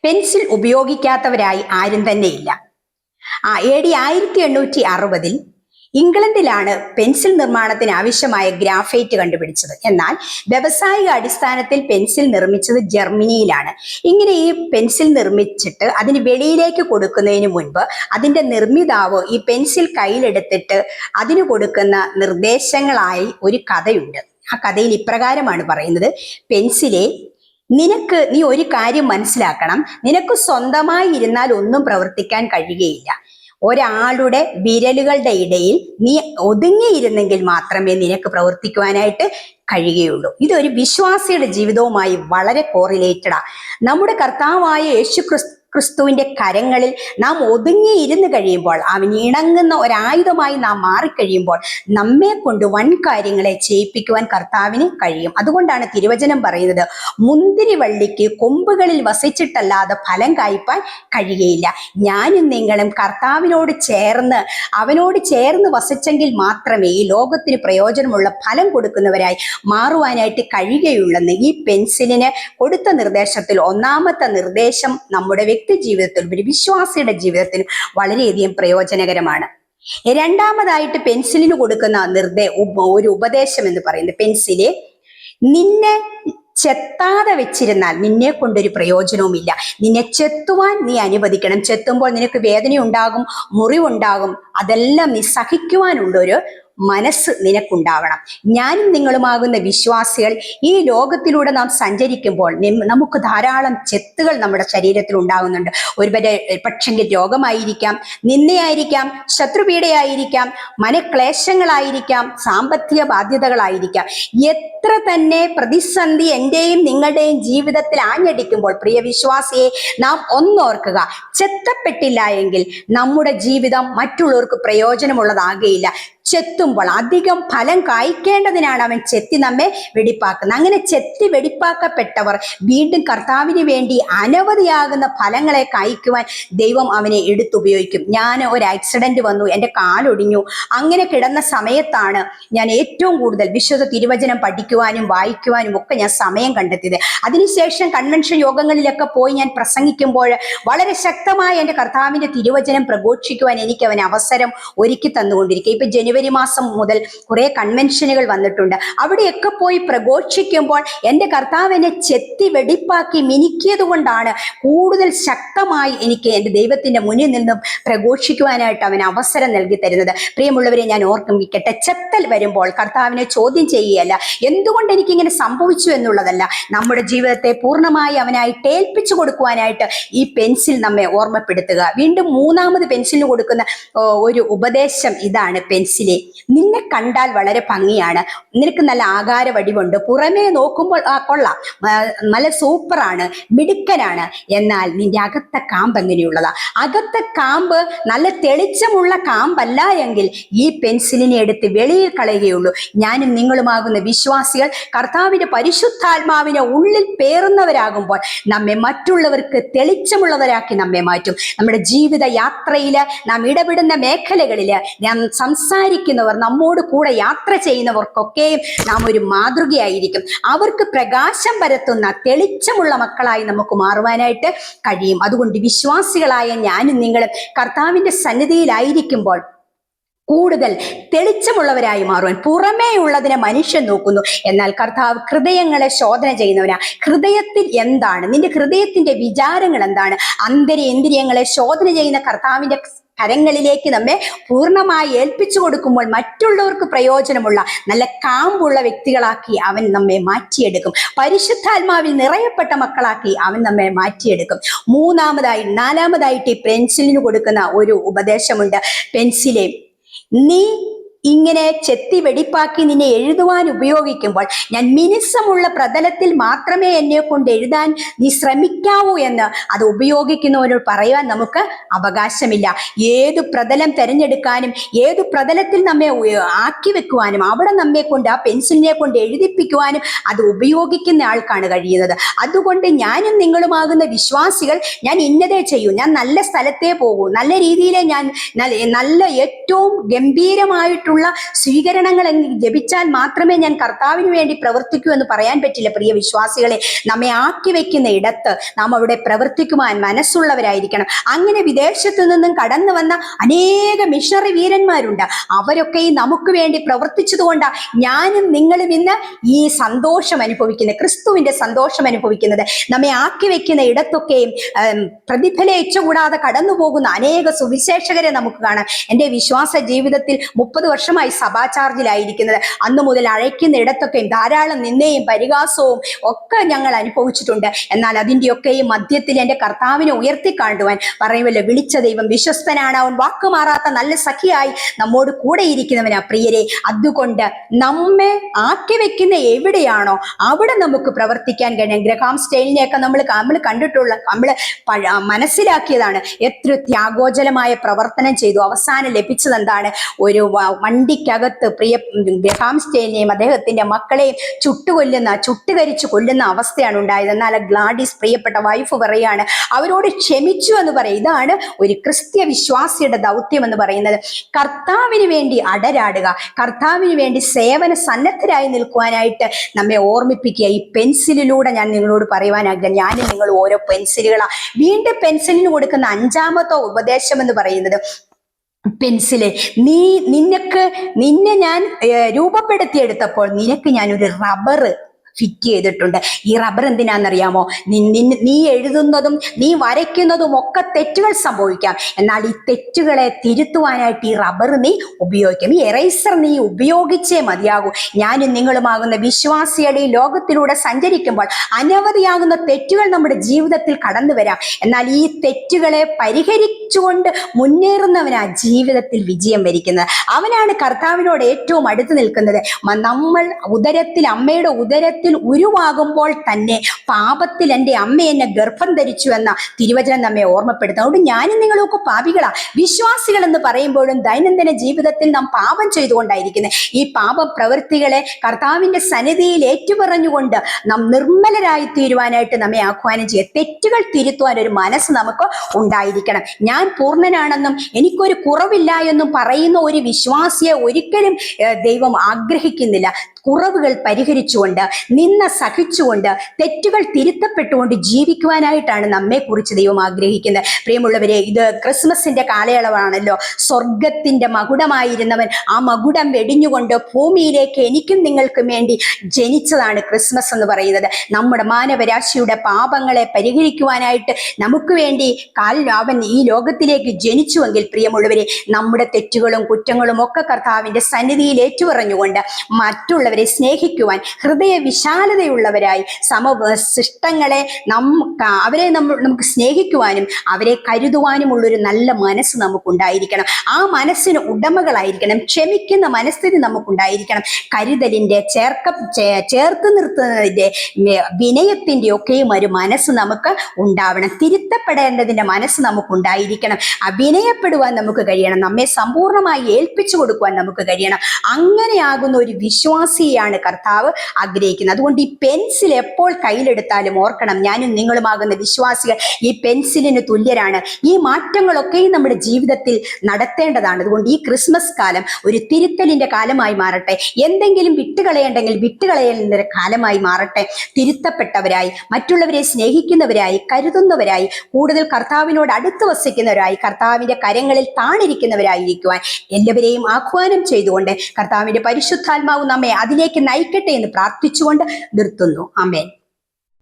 Pencil ഉപയോഗിക്കാത്തവരായി ആരും തന്നെയില്ല. AD 1860 ഇംഗ്ലണ്ടിലാണ് pencil നിർമ്മാണത്തിന് ആവശ്യമായ ഗ്രാഫൈറ്റ് കണ്ടുപിടിച്ചത്. എന്നാൽ വ്യവസായിക അടിസ്ഥാനത്തിൽ പെൻസിൽ നിർമ്മിച്ചത് ജർമ്മനിയിലാണ്. ഇങ്ങനെ ഈ പെൻസിൽ നിർമ്മിച്ചിട്ട് അതിന് വെളിയിലേക്ക് കൊടുക്കുന്നതിന് മുൻപ് അതിന്റെ നിർമ്മിതാവ് ഈ പെൻസിൽ കയ്യിലെടുത്തിട്ട് അതിന് കൊടുക്കുന്ന നിർദ്ദേശങ്ങളായി ഒരു കഥയുണ്ട്. ആ കഥയിൽ ഇപ്രകാരമാണ് പറയുന്നത്: പെൻസിലെ, നീ ഒരു കാര്യം മനസ്സിലാക്കണം. നിനക്ക് സ്വന്തമായി ഇരുന്നാൽ ഒന്നും പ്രവർത്തിക്കാൻ കഴിയുകയില്ല. ഒരാളുടെ വിരലുകളുടെ ഇടയിൽ നീ ഒതുങ്ങിയിരുന്നെങ്കിൽ മാത്രമേ നിനക്ക് പ്രവർത്തിക്കുവാനായിട്ട് കഴിയുകയുള്ളൂ. ഇതൊരു വിശ്വാസിയുടെ ജീവിതവുമായി വളരെ കോറിലേറ്റഡാ. നമ്മുടെ കർത്താവായ യേശുക്രിസ്തുവിന്റെ കരങ്ങളിൽ നാം ഒതുങ്ങിയിരുന്ന് കഴിയുമ്പോൾ, അവൻ ഇണങ്ങുന്ന ഒരായുധമായി നാം മാറിക്കഴിയുമ്പോൾ നമ്മെ കൊണ്ട് വൻ കാര്യങ്ങളെ ചെയ്യിപ്പിക്കുവാൻ കർത്താവിന് കഴിയും. അതുകൊണ്ടാണ് തിരുവചനം പറയുന്നത്, മുന്തിരിവള്ളിക്ക് കൊമ്പുകളിൽ വസിച്ചിട്ടല്ലാതെ ഫലം കായ്പാൻ കഴിയുകയില്ല. ഞാനും നിങ്ങളും അവനോട് ചേർന്ന് വസിച്ചെങ്കിൽ മാത്രമേ ഈ ലോകത്തിന് പ്രയോജനമുള്ള ഫലം കൊടുക്കുന്നവരായി മാറുവാനായിട്ട് കഴിയുകയുള്ളെന്ന് ഈ പെൻസിലിന് കൊടുത്ത നിർദ്ദേശത്തിൽ ഒന്നാമത്തെ നിർദ്ദേശം നമ്മുടെ വ്യക്തി ജീവിതത്തിൽ, ഒരു വിശ്വാസിയുടെ ജീവിതത്തിൽ വളരെയധികം പ്രയോജനകരമാണ്. രണ്ടാമതായിട്ട് പെൻസിലിന് കൊടുക്കുന്ന ഒരു ഉപദേശം എന്ന് പറയുന്നത്, പെൻസില് നിന്നെ ചെത്താതെ വെച്ചിരുന്നാൽ നിന്നെ കൊണ്ടൊരു പ്രയോജനവുമില്ല. നിന്നെ ചെത്തുവാൻ നീ അനുവദിക്കണം. ചെത്തുമ്പോൾ നിനക്ക് വേദനയുണ്ടാകും, മുറിവുണ്ടാകും. അതെല്ലാം നീ സഹിക്കുവാനുള്ളൊരു മനസ്സ് നിനക്കുണ്ടാവണം. ഞാനും നിങ്ങളുമാകുന്ന വിശ്വാസികൾ ഈ ലോകത്തിലൂടെ നാം സഞ്ചരിക്കുമ്പോൾ നമുക്ക് ധാരാളം ചെത്തുകൾ നമ്മുടെ ശരീരത്തിൽ ഉണ്ടാകുന്നുണ്ട്. പക്ഷെങ്കിൽ രോഗമായിരിക്കാം, നിന്ദയായിരിക്കാം, ശത്രുപീഡയായിരിക്കാം, മനക്ലേശങ്ങളായിരിക്കാം, സാമ്പത്തിക ബാധ്യതകളായിരിക്കാം. എത്ര തന്നെ പ്രതിസന്ധി എന്റെയും നിങ്ങളുടെയും ജീവിതത്തിൽ ആഞ്ഞടിക്കുമ്പോൾ, പ്രിയ വിശ്വാസിയെ, നാം ഒന്നോർക്കുക, ചെത്തപ്പെട്ടില്ല എങ്കിൽ നമ്മുടെ ജീവിതം മറ്റുള്ളവർക്ക് പ്രയോജനമുള്ളതാകുകയില്ല. ചെത്തുമ്പോൾ അധികം ഫലം കായ്ക്കേണ്ടതിനാണ് അവൻ ചെത്തി നമ്മെ വെടിപ്പാക്കുന്നത്. അങ്ങനെ ചെത്തി വെടിപ്പാക്കപ്പെട്ടവർ വീണ്ടും കർത്താവിന് വേണ്ടി അനവധിയാകുന്ന ഫലങ്ങളെ കായ്ക്കുവാൻ ദൈവം അവനെ എടുത്തുപയോഗിക്കും. ഞാൻ ഒരു ആക്സിഡന്റ് വന്നു, എൻ്റെ കാലൊടിഞ്ഞു. അങ്ങനെ കിടന്ന സമയത്താണ് ഞാൻ ഏറ്റവും കൂടുതൽ വിശുദ്ധ തിരുവചനം പഠിക്കുവാനും വായിക്കുവാനും ഒക്കെ ഞാൻ സമയം കണ്ടെത്തിയത്. അതിനുശേഷം കൺവെൻഷൻ യോഗങ്ങളിലൊക്കെ പോയി ഞാൻ പ്രസംഗിക്കുമ്പോൾ വളരെ ശക്തമായി എൻ്റെ കർത്താവിൻ്റെ തിരുവചനം പ്രഘോഷിക്കുവാൻ എനിക്ക് അവൻ അവസരം ഒരുക്കി തന്നുകൊണ്ടിരിക്കുക. ഇപ്പൊ ജനുവരി മാസം മുതൽ കുറെ കൺവെൻഷനുകൾ വന്നിട്ടുണ്ട്. അവിടെയൊക്കെ പോയി പ്രഘോഷിക്കുമ്പോൾ എൻ്റെ കർത്താവ് എന്നെ ചെത്തി വെടിപ്പാക്കി മിനുക്കിയത് കൊണ്ടാണ് കൂടുതൽ ശക്തമായി എനിക്ക് എൻ്റെ ദൈവത്തിന്റെ മുന്നിൽ നിന്നും പ്രഘോഷിക്കുവാനായിട്ട് അവൻ അവസരം നൽകി തരുന്നത്. പ്രിയമുള്ളവരെ, ഞാൻ ഓർമ്മിക്കട്ടെ, ചെത്തൽ വരുമ്പോൾ കർത്താവിനെ ചോദ്യം ചെയ്യുകയല്ല, എന്തുകൊണ്ട് എനിക്കിങ്ങനെ സംഭവിച്ചു എന്നുള്ളതല്ല, നമ്മുടെ ജീവിതത്തെ പൂർണ്ണമായി അവനായിട്ട് ഏൽപ്പിച്ചു കൊടുക്കുവാനായിട്ട് ഈ പെൻസിൽ നമ്മെ ഓർമ്മപ്പെടുത്തുക. വീണ്ടും മൂന്നാമത് പെൻസിലിന് കൊടുക്കുന്ന ഒരു ഉപദേശം ഇതാണ്: പെൻസിൽ, നിന്നെ കണ്ടാൽ വളരെ ഭംഗിയാണ്, നിനക്ക് നല്ല ആകാര വടിവുണ്ട്, പുറമേ നോക്കുമ്പോൾ കൊള്ളാം, നല്ല സൂപ്പറാണ്, മിടുക്കനാണ്. എന്നാൽ നിന്റെ അകത്തെ കാമ്പ് എങ്ങനെയുള്ളതാ? അകത്തെ കാമ്പ് നല്ല തെളിച്ചമുള്ള കാമ്പല്ല എങ്കിൽ ഈ പെൻസിലിനെ എടുത്ത് വെളിയിൽ കളയുകയുള്ളൂ. ഞാനും നിങ്ങളുമാകുന്ന വിശ്വാസികൾ കർത്താവിന്റെ പരിശുദ്ധാത്മാവിനെ ഉള്ളിൽ പേറുന്നവരാകുമ്പോൾ നമ്മെ മറ്റുള്ളവർക്ക് തെളിച്ചമുള്ളവരാക്കി നമ്മെ മാറ്റും. നമ്മുടെ ജീവിത യാത്രയിൽ നാം ഇടപെടുന്ന മേഖലകളിൽ നാം സംസാരിക്കുന്നവർ, നമ്മോട് കൂടെ യാത്ര ചെയ്യുന്നവർക്കൊക്കെയും നാം ഒരു മാതൃകയായിരിക്കും. അവർക്ക് പ്രകാശം പരത്തുന്ന തെളിച്ചമുള്ള മക്കളായി നമുക്ക് മാറുവാനായിട്ട് കഴിയും. അതുകൊണ്ട് വിശ്വാസികളായ ഞാനും നിങ്ങളും കർത്താവിന്റെ സന്നിധിയിലായിരിക്കുമ്പോൾ കൂടുതൽ തെളിച്ചമുള്ളവരായി മാറുവാൻ. പുറമേ ഉള്ളതിനെ മനുഷ്യൻ നോക്കുന്നു, എന്നാൽ കർത്താവ് ഹൃദയങ്ങളെ ശോധന ചെയ്യുന്നവനാ. ഹൃദയത്തിൽ എന്താണ്, നിന്റെ ഹൃദയത്തിന്റെ വിചാരങ്ങൾ എന്താണ്, ഇന്ദ്രിയങ്ങളെ ശോധന ചെയ്യുന്ന കർത്താവിന്റെ കരങ്ങളിലേക്ക് നമ്മെ പൂർണ്ണമായി ഏൽപ്പിച്ചു കൊടുക്കുമ്പോൾ മറ്റുള്ളവർക്ക് പ്രയോജനമുള്ള നല്ല കാമ്പുള്ള വ്യക്തികളാക്കി അവൻ നമ്മെ മാറ്റിയെടുക്കും. പരിശുദ്ധാത്മാവിൽ നിറയപ്പെട്ട മക്കളാക്കി അവൻ നമ്മെ മാറ്റിയെടുക്കും. നാലാമതായിട്ട് ഈ പെൻസിലിന് കൊടുക്കുന്ന ഒരു ഉപദേശമുണ്ട്: പെൻസിലെ, നീ ഇങ്ങനെ ചെത്തി വെടിപ്പാക്കി നിന്നെ എഴുതുവാൻ ഉപയോഗിക്കുമ്പോൾ ഞാൻ മിനുസമുള്ള പ്രതലത്തിൽ മാത്രമേ എന്നെ കൊണ്ട് എഴുതാൻ നീ ശ്രമിക്കാവൂ എന്ന് അത് ഉപയോഗിക്കുന്നവരോട് പറയുവാൻ നമുക്ക് അവകാശമില്ല. ഏത് പ്രതലം തിരഞ്ഞെടുക്കാനും ഏത് പ്രതലത്തിൽ നമ്മെ ആക്കി വെക്കുവാനും അവിടെ നമ്മെ കൊണ്ട് ആ പെൻസിലിനെ കൊണ്ട് എഴുതിപ്പിക്കുവാനും അത് ഉപയോഗിക്കുന്ന ആൾക്കാണ് കഴിയുന്നത്. അതുകൊണ്ട് ഞാനും നിങ്ങളുമാകുന്ന വിശ്വാസികൾ ഞാൻ ഇന്നതേ ചെയ്യൂ, ഞാൻ നല്ല സ്ഥലത്തേ പോകൂ, നല്ല രീതിയിലെ ഞാൻ നല്ല ഏറ്റവും ഗംഭീരമായിട്ടുള്ള ആയിട്ടുള്ള സ്വീകരണങ്ങൾ ലഭിച്ചാൽ മാത്രമേ ഞാൻ കർത്താവിന് വേണ്ടി പ്രവർത്തിക്കൂ എന്ന് പറയാൻ പറ്റില്ല. പ്രിയ വിശ്വാസികളെ, നമ്മെ ആക്കി വെക്കുന്ന ഇടത്ത് നാം അവിടെ പ്രവർത്തിക്കുവാൻ മനസ്സുള്ളവരായിരിക്കണം. അങ്ങനെ വിദേശത്തു നിന്നും കടന്നു വന്ന അനേക മിഷണറി വീരന്മാരുണ്ട്. അവരൊക്കെ നമുക്ക് വേണ്ടി പ്രവർത്തിച്ചതുകൊണ്ടാണ് ഞാനും നിങ്ങളും ഇന്ന് ഈ സന്തോഷം അനുഭവിക്കുന്നത്, ക്രിസ്തുവിന്റെ സന്തോഷം അനുഭവിക്കുന്നത്. നമ്മെ ആക്കി വെക്കുന്ന ഇടത്തൊക്കെയും പ്രതിഫലേച്ഛ കൂടാതെ കടന്നു പോകുന്ന അനേക സുവിശേഷകരെ നമുക്ക് കാണാം. എൻ്റെ വിശ്വാസ ജീവിതത്തിൽ 30 വർഷമായി സഭാ ചാർജിലായിരിക്കുന്നത്. അന്നു മുതൽ അழைക്കുന്ന ഇടത്തൊക്കെയും ധാരാളം നിന്ദയും പരിഹാസവും ഒക്കെ ഞങ്ങൾ അനുഭവിച്ചിട്ടുണ്ട്. എന്നാൽ അതിൻ്റെയൊക്കെയും മധ്യത്തിൽ എൻ്റെ കർത്താവിനെ ഉയർത്തിക്കാണ്ടുവാൻ പറയുമല്ലോ, വിളിച്ച ദൈവം വിശ്വസ്തനാണ്, അവൻ വാക്കുമാറാത്ത നല്ല സഖിയായി നമ്മോട് കൂടെ ഇരിക്കുന്നവനാ. പ്രിയരെ, അതുകൊണ്ട് നമ്മെ ആക്കി വെക്കുന്ന എവിടെയാണോ അവിടെ നമുക്ക് പ്രവർത്തിക്കാൻ കഴിയും. ഗ്രഹാം സ്റ്റെയിനിനെയൊക്കെ നമ്മൾ കണ്ടിട്ടുള്ള, നമ്മൾ മനസ്സിലാക്കിയതാണ്. എത്ര ത്യാഗോജലമായ പ്രവർത്തനം ചെയ്തു. അവസാനം ലഭിച്ചത് എന്താണ്? ഒരു വണ്ടിക്കകത്ത് പ്രിയ ഗ്രഹാം സ്റ്റെയിനെയും അദ്ദേഹത്തിന്റെ മക്കളെയും ചുട്ടുകരിച്ചു കൊല്ലുന്ന അവസ്ഥയാണ് ഉണ്ടായത്. എന്നാൽ ഗ്ലാഡിസ്, പ്രിയപ്പെട്ട വൈഫ്, പറയാണ് അവരോട് ക്ഷമിച്ചു എന്ന് പറയും. ഇതാണ് ഒരു ക്രിസ്ത്യ വിശ്വാസിയുടെ ദൗത്യം എന്ന് പറയുന്നത്. കർത്താവിന് വേണ്ടി അടരാടുക, കർത്താവിന് വേണ്ടി സേവന സന്നദ്ധരായി നിൽക്കുവാനായിട്ട് നമ്മെ ഓർമ്മിപ്പിക്കുക. ഈ പെൻസിലിലൂടെ ഞാൻ നിങ്ങളോട് പറയുവാൻ ആഗ്രഹം, ഞാനും നിങ്ങൾ ഓരോ പെൻസിലുകളാ. വീണ്ടും പെൻസിലിന് കൊടുക്കുന്ന 5ാമത്തെ ഉപദേശം എന്ന് പറയുന്നത്, പെൻസില്, നിന്നെ ഞാൻ രൂപപ്പെടുത്തിയെടുത്തപ്പോൾ നിനക്ക് ഞാനൊരു റബ്ബർ ഫിറ്റ് ചെയ്തിട്ടുണ്ട്. ഈ റബ്ബർ എന്തിനാണെന്നറിയാമോ? നീ എഴുതുന്നതും നീ വരയ്ക്കുന്നതും ഒക്കെ തെറ്റുകൾ സംഭവിക്കാം. എന്നാൽ ഈ തെറ്റുകളെ തിരുത്തുവാനായിട്ട് ഈ റബ്ബർ നീ ഉപയോഗിക്കും. ഈ എറൈസർ നീ ഉപയോഗിച്ചേ മതിയാകൂ. ഞാനും നിങ്ങളുമാകുന്ന വിശ്വാസികളുടെ ഈ ലോകത്തിലൂടെ സഞ്ചരിക്കുമ്പോൾ അനവധിയാകുന്ന തെറ്റുകൾ നമ്മുടെ ജീവിതത്തിൽ കടന്നു വരാം. എന്നാൽ ഈ തെറ്റുകളെ പരിഹരിച്ചുകൊണ്ട് മുന്നേറുന്നവനാ ജീവിതത്തിൽ വിജയം വരിക്കുന്നത്. അവനാണ് കർത്താവിനോട് ഏറ്റവും അടുത്ത് നിൽക്കുന്നത്. നമ്മൾ അമ്മയുടെ ഉദരത്തിൽ ഉരുവാകുമ്പോൾ തന്നെ പാപത്തിൽ എൻ്റെ അമ്മ എന്നെ ഗർഭം ധരിച്ചു എന്ന തിരുവചനം നമ്മെ ഓർമ്മപ്പെടുത്തും. അതുകൊണ്ട് ഞാനും നിങ്ങളൊക്കെ പാപികളാ. വിശ്വാസികൾ എന്ന് പറയുമ്പോഴും ദൈനംദിന ജീവിതത്തിൽ നാം പാപം ചെയ്തുകൊണ്ടായിരിക്കുന്നത്. ഈ പാപ പ്രവൃത്തികളെ കർത്താവിന്റെ സന്നിധിയിൽ ഏറ്റുപറഞ്ഞുകൊണ്ട് നാം നിർമ്മലരായി തീരുവാനായിട്ട് നമ്മെ ആഹ്വാനം ചെയ്യുക. തെറ്റുകൾ തിരുത്തുവാൻ ഒരു മനസ്സ് നമുക്ക് ഉണ്ടായിരിക്കണം. ഞാൻ പൂർണ്ണനാണെന്നും എനിക്കൊരു കുറവില്ല എന്നും പറയുന്ന ഒരു വിശ്വാസിയെ ഒരിക്കലും ദൈവം ആഗ്രഹിക്കുന്നില്ല. കുറവുകൾ പരിഹരിച്ചുകൊണ്ട്, നിന്ന സഹിച്ചുകൊണ്ട്, തെറ്റുകൾ തിരുത്തപ്പെട്ടുകൊണ്ട് ജീവിക്കുവാനായിട്ടാണ് നമ്മെ കുറിച്ച് ദൈവം ആഗ്രഹിക്കുന്നത്. പ്രിയമുള്ളവരെ, ഇത് ക്രിസ്മസിന്റെ കാലയളവാണല്ലോ. സ്വർഗത്തിന്റെ മകുടമായിരുന്നവൻ ആ മകുടം വെടിഞ്ഞുകൊണ്ട് ഭൂമിയിലേക്ക് എനിക്കും നിങ്ങൾക്കും വേണ്ടി ജനിച്ചതാണ് ക്രിസ്മസ് എന്ന് പറയുന്നത്. നമ്മുടെ മാനവരാശിയുടെ പാപങ്ങളെ പരിഹരിക്കുവാനായിട്ട് നമുക്ക് വേണ്ടി അവൻ ഈ ലോകത്തിലേക്ക് ജനിച്ചുവെങ്കിൽ, പ്രിയമുള്ളവരെ, നമ്മുടെ തെറ്റുകളും കുറ്റങ്ങളും ഒക്കെ കർത്താവിന്റെ സന്നിധിയിൽ ഏറ്റുപറഞ്ഞുകൊണ്ട് മറ്റുള്ളവരെ സ്നേഹിക്കുവാൻ, ഹൃദയ വിശാലതയുള്ളവരായി സമശിഷ്ടങ്ങളെ നമുക്ക് സ്നേഹിക്കുവാനും അവരെ കരുതുവാനുമുള്ളൊരു നല്ല മനസ്സ് നമുക്കുണ്ടായിരിക്കണം. ആ മനസ്സിന് ഉടമകളായിരിക്കണം. ക്ഷമിക്കുന്ന മനസ്ഥിതി നമുക്കുണ്ടായിരിക്കണം. കരുതലിന്റെ, ചേർത്ത് നിർത്തുന്നതിന്റെ, വിനയത്തിന്റെ ഒക്കെയും ഒരു മനസ്സ് നമുക്ക് ഉണ്ടാവണം. തിരുത്തപ്പെടേണ്ടതിന്റെ മനസ്സ് നമുക്കുണ്ടായിരിക്കണം. വിനയപ്പെടുവാൻ നമുക്ക് കഴിയണം. നമ്മെ സമ്പൂർണ്ണമായി ഏൽപ്പിച്ചു കൊടുക്കുവാൻ നമുക്ക് കഴിയണം. അങ്ങനെയാകുന്ന ഒരു വിശ്വാസിയാണ് കർത്താവ് ആഗ്രഹിക്കുന്നത്. അതുകൊണ്ട് ഈ പെൻസിൽ എപ്പോൾ കയ്യിലെടുത്താലും ഓർക്കണം, ഞാനും നിങ്ങളുമാകുന്ന വിശ്വാസികൾ ഈ പെൻസിലിന് തുല്യരാണ്. ഈ മാറ്റങ്ങളൊക്കെയും നമ്മുടെ ജീവിതത്തിൽ നടത്തേണ്ടതാണ്. അതുകൊണ്ട് ഈ ക്രിസ്മസ് കാലം ഒരു തിരുത്തലിന്റെ കാലമായി മാറട്ടെ. എന്തെങ്കിലും വിട്ടുകളയേണ്ടെങ്കിൽ വിട്ടുകളയേണ്ട കാലമായി മാറട്ടെ. തിരുത്തപ്പെട്ടവരായി, മറ്റുള്ളവരെ സ്നേഹിക്കുന്നവരായി, കരുതുന്നവരായി, കൂടുതൽ കർത്താവിനോട് അടുത്ത് വസിക്കുന്നവരായി, കർത്താവിന്റെ കരങ്ങളിൽ താണിരിക്കുന്നവരായിരിക്കുവാൻ എല്ലാവരെയും ആഹ്വാനം ചെയ്തുകൊണ്ട് കർത്താവിന്റെ പരിശുദ്ധാത്മാവ് നമ്മെ അതിലേക്ക് നയിക്കട്ടെ എന്ന് പ്രാർത്ഥിച്ചുകൊണ്ട് നിർത്തുന്നു. ആമേൻ.